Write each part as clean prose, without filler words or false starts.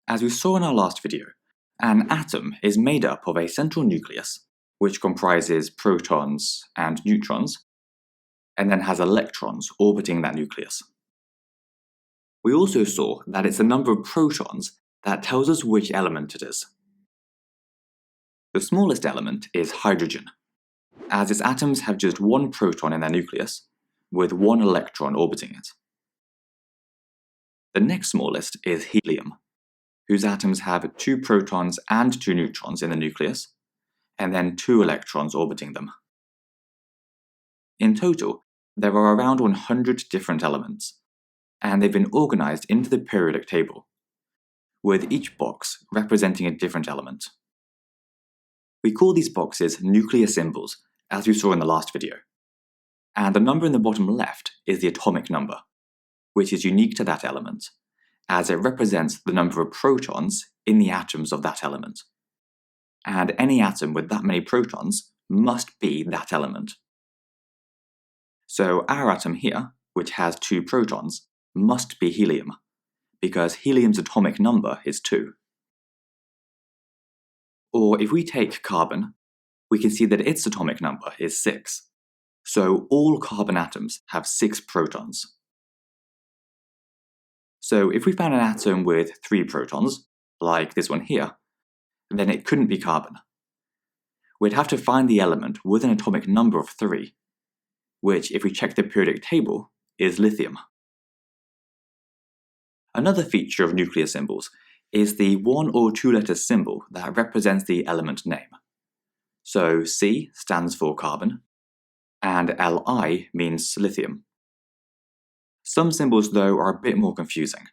As we saw in our last video, an atom is made up of a central nucleus, which comprises protons and neutrons, and then has electrons orbiting that nucleus. We also saw that it's the number of protons that tells us which element it is. The smallest element is hydrogen, as its atoms have just one proton in their nucleus, with one electron orbiting it. The next smallest is helium, whose atoms have 2 protons and 2 neutrons in the nucleus, and then 2 electrons orbiting them. In total, there are around 100 different elements, and they've been organized into the periodic table, with each box representing a different element. We call these boxes nuclear symbols, as we saw in the last video, and the number in the bottom left is the atomic number, which is unique to that element, as it represents the number of protons in the atoms of that element. And any atom with that many protons must be that element. So our atom here, which has 2 protons, must be helium, because helium's atomic number is 2. Or if we take carbon, we can see that its atomic number is 6. So all carbon atoms have 6 protons. So if we found an atom with 3 protons, like this one here, then it couldn't be carbon. We'd have to find the element with an atomic number of 3, which, if we check the periodic table, is lithium. Another feature of nuclear symbols is the 1 or 2 letter symbol that represents the element name. So C stands for carbon, and Li means lithium. Some symbols, though, are a bit more confusing.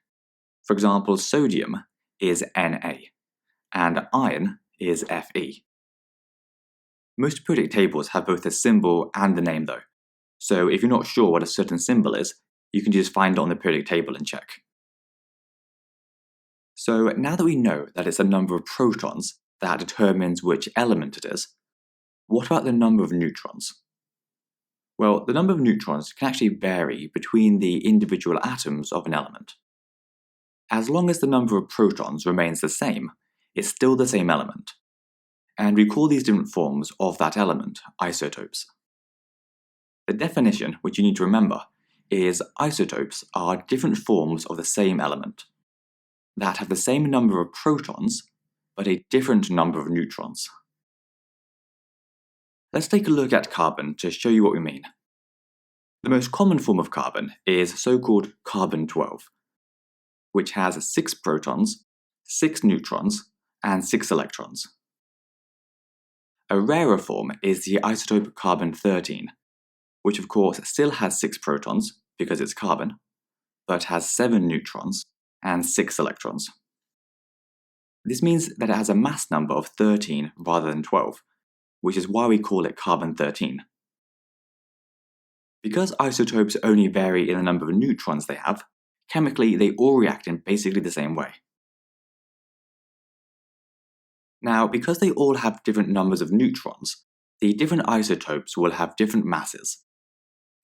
For example, sodium is Na, and iron is Fe. Most periodic tables have both the symbol and the name, though, so if you're not sure what a certain symbol is, you can just find it on the periodic table and check. So now that we know that it's the number of protons that determines which element it is, what about the number of neutrons? Well, the number of neutrons can actually vary between the individual atoms of an element. As long as the number of protons remains the same, it's still the same element. And we call these different forms of that element isotopes. The definition, which you need to remember, is isotopes are different forms of the same element that have the same number of protons, but a different number of neutrons. Let's take a look at carbon to show you what we mean. The most common form of carbon is so-called carbon-12, which has 6 protons, 6 neutrons, and 6 electrons. A rarer form is the isotope carbon-13, which of course still has 6 protons, because it's carbon, but has 7 neutrons and 6 electrons. This means that it has a mass number of 13 rather than 12, which is why we call it carbon-13. Because isotopes only vary in the number of neutrons they have, chemically they all react in basically the same way. Now, because they all have different numbers of neutrons, the different isotopes will have different masses.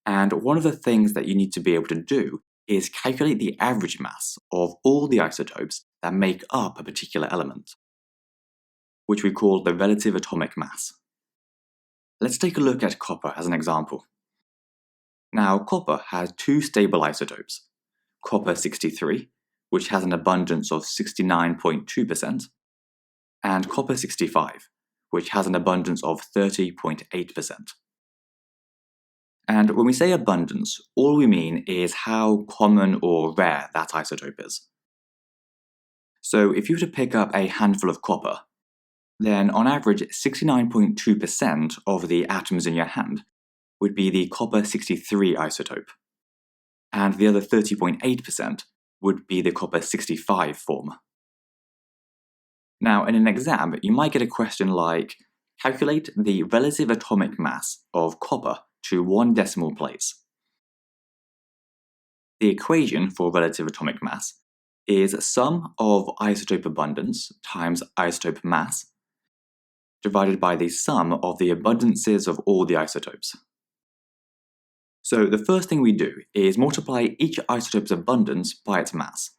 And one of the things that you need to be able to do is calculate the average mass of all the isotopes that make up a particular element, which we call the relative atomic mass. Let's take a look at copper as an example. Now, copper has 2 stable isotopes, copper-63, which has an abundance of 69.2%, and copper-65, which has an abundance of 30.8%. And when we say abundance, all we mean is how common or rare that isotope is. So if you were to pick up a handful of copper, then on average 69.2% of the atoms in your hand would be the copper-63 isotope, and the other 30.8% would be the copper-65 form. Now, in an exam, you might get a question like, calculate the relative atomic mass of copper to 1 decimal place. The equation for relative atomic mass is sum of isotope abundance times isotope mass divided by the sum of the abundances of all the isotopes. So the first thing we do is multiply each isotope's abundance by its mass.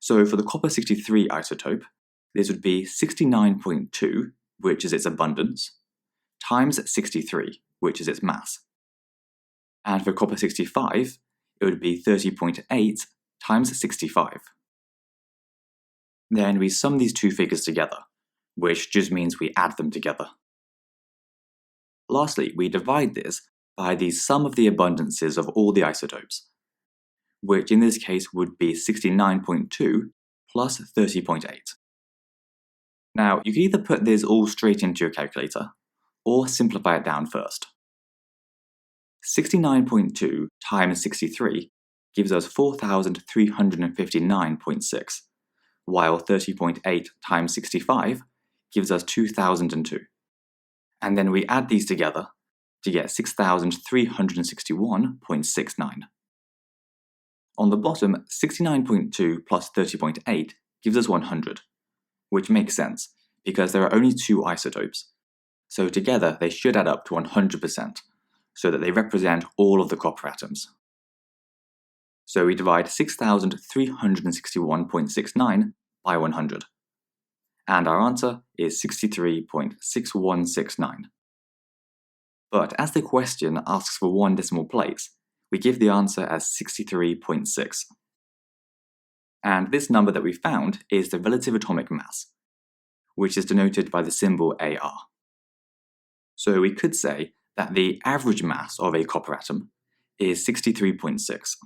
So for the copper-63 isotope, this would be 69.2, which is its abundance, times 63, which is its mass. And for copper-65, it would be 30.8 times 65. Then we sum these two figures together, which just means we add them together. Lastly, we divide this by the sum of the abundances of all the isotopes, which in this case would be 69.2 plus 30.8. Now, you can either put this all straight into your calculator, or simplify it down first. 69.2 times 63 gives us 4,359.6, while 30.8 times 65 gives us 2,002. And then we add these together to get 6,361.69. On the bottom, 69.2 plus 30.8 gives us 100, which makes sense because there are only two isotopes, so together they should add up to 100%, so that they represent all of the copper atoms. So we divide 6,361.69 by 100, and our answer is 63.6169. But as the question asks for one decimal place, we give the answer as 63.6. And this number that we found is the relative atomic mass, which is denoted by the symbol AR. So we could say that the average mass of a copper atom is 63.6.